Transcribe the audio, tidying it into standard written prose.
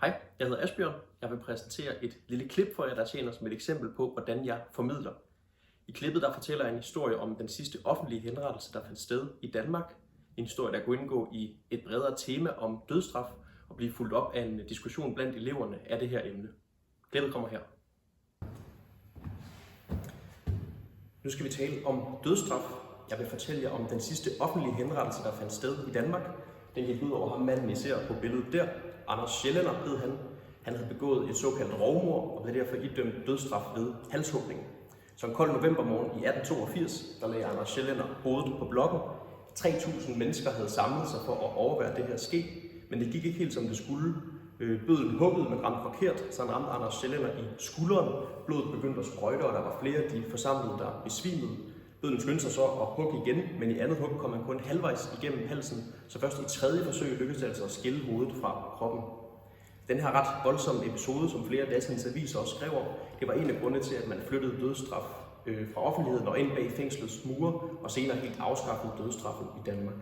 Hej, jeg hedder Asbjørn. Jeg vil præsentere et lille klip for jer, der tjener som et eksempel på, hvordan jeg formidler. I klippet der fortæller jeg en historie om den sidste offentlige henrettelse, der fandt sted i Danmark. En historie, der kunne indgå i et bredere tema om dødsstraf og blive fulgt op af en diskussion blandt eleverne af det her emne. Klippet kommer her. Nu skal vi tale om dødsstraf. Jeg vil fortælle jer om den sidste offentlige henrettelse, der fandt sted i Danmark. Den gik ud over ham manden, I ser på billedet der. Anders Schellener hed han. Han havde begået et såkaldt rovmord og blev derfor idømt dødsstraf ved halshugning. Så en kold novembermorgen i 1882, der lagde Anders Schellener hovedet på blokken. 3.000 mennesker havde samlet sig for at overvære det her ske, men det gik ikke helt som det skulle. Bødlen huggede, men ramte forkert, så han ramte Anders Schellener i skulderen. Blodet begyndte at sprøjte, og der var flere af de forsamlede, der besvimede. Bødlen skyndte sig så at hugge igen, men i andet hug kom han kun halvvejs igennem halsen, så først i tredje forsøg lykkedes det altså at skille hovedet fra kroppen. Den her ret voldsomme episode, som flere af datidens aviser også skrev om, det var en af grundene til, at man flyttede dødsstraf fra offentligheden og ind bag fængslets mure, og senere helt afskaffede dødsstraffen i Danmark.